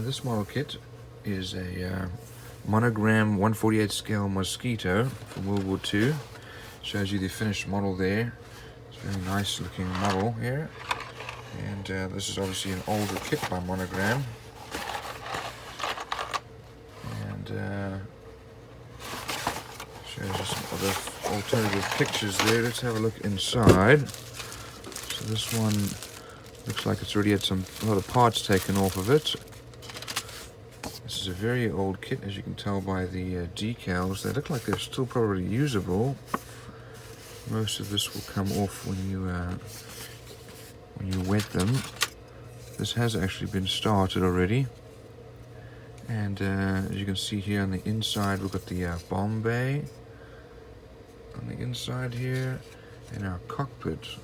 This model kit is a Monogram 1/48 scale Mosquito from World War II. Shows you the finished model there. It's a very nice looking model here. And this is obviously an older kit by Monogram. And shows you some other alternative pictures there. Let's have a look inside. So this one looks like it's already had a lot of parts taken off of it. This is a very old kit, as you can tell by the decals. They look like they're still probably usable. Most of this will come off when you wet them. This has actually been started already. And as you can see here on the inside, we've got the bomb bay on the inside here, and our cockpit,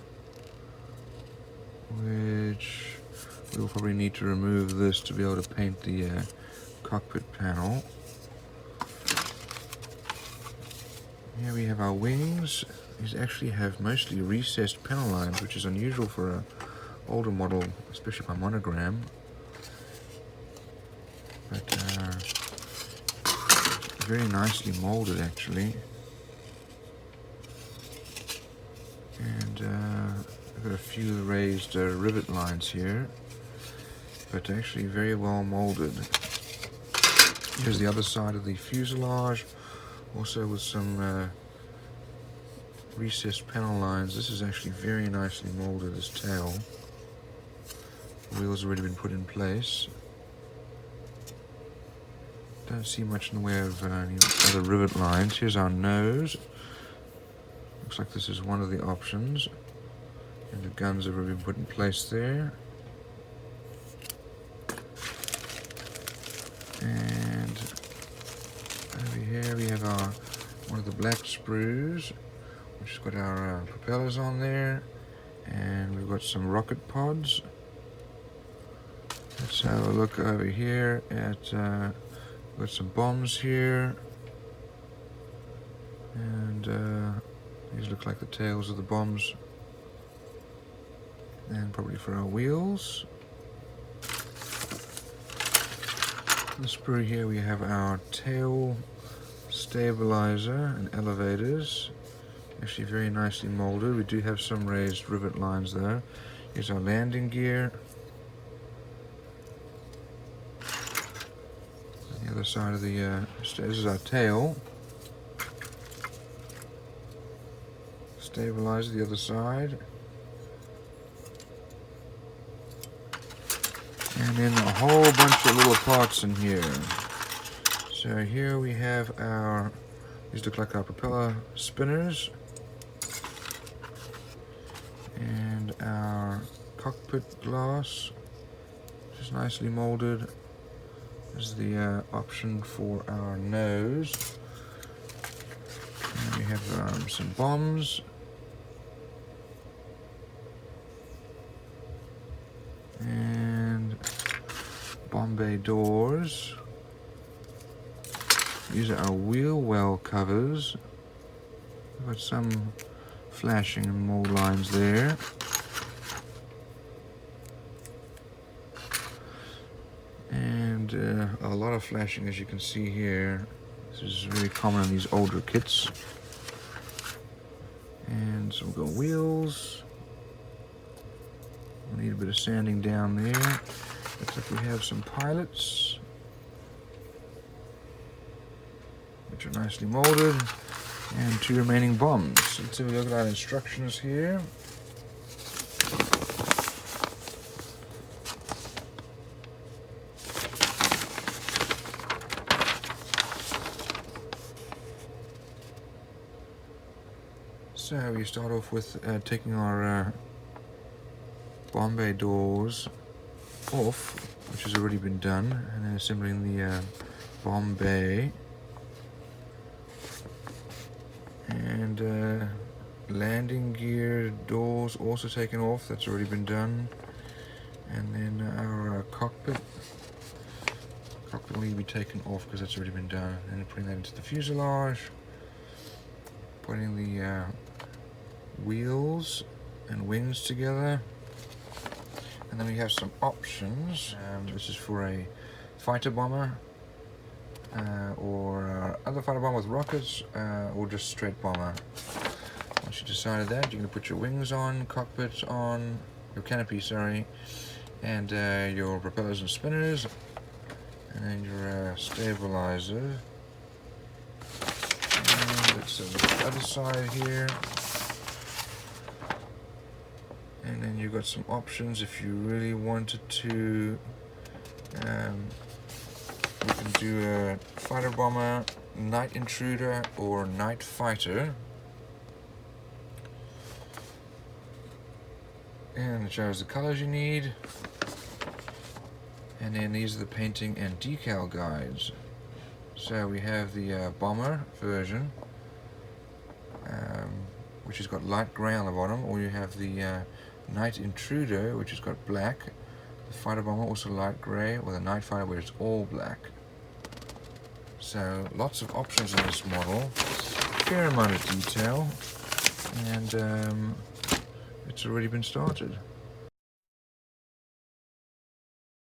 which we'll probably need to remove this to be able to paint the cockpit panel. Here we have our wings. These actually have mostly recessed panel lines, which is unusual for an older model, especially by Monogram. But very nicely molded actually. And I've got a few raised rivet lines here, but actually very well molded. Here's the other side of the fuselage, also with some recessed panel lines. This is actually very nicely molded, this tail. The wheels have already been put in place. Don't see much in the way of any other rivet lines. Here's our nose. Looks like this is one of the options. And the guns have already been put in place there. And over here we have one of the black sprues, which has got our propellers on there, and we've got some rocket pods. Let's have a look over here at we've got some bombs here, and these look like the tails of the bombs, and probably for our wheels. The sprue here we have our tail stabilizer and elevators, actually very nicely molded. We do have some raised rivet lines though. Here's our landing gear. On the other side of the this is our tail stabilizer, the other side. And then a whole bunch of little parts in here. So here we have these look like our propeller spinners. And our cockpit glass, which is nicely molded. This is the option for our nose. And we have some bombs. And bomb bay doors. These are our wheel well covers. We've got some flashing and mold lines there. And a lot of flashing, as you can see here. This is very common in these older kits. And so we've got wheels. We need a bit of sanding down there. Looks like we have some pilots, which are nicely molded, and 2 remaining bombs. Let's have a look at our instructions here. So we start off with taking our bomb bay doors off, which has already been done, and then assembling the bomb bay, and landing gear doors also taken off, that's already been done, and then our cockpit will need to be taken off because that's already been done, and then putting that into the fuselage, putting the wheels and wings together. And then we have some options. This is for a fighter bomber, or other fighter bomber with rockets, or just straight bomber. Once you decided that, you're going to put your wings on, cockpit on, your canopy, sorry, and your propellers and spinners, and then your stabilizer. And it's on the other side here. And then you've got some options if you really wanted to. You can do a fighter bomber, night intruder, or night fighter. And it shows the colors you need. And then these are the painting and decal guides. So we have the bomber version, which has got light grey on the bottom, or you have the night intruder, which has got black. The fighter bomber also light grey, or the night fighter where it's all black. So lots of options in this model, fair amount of detail, and it's already been started.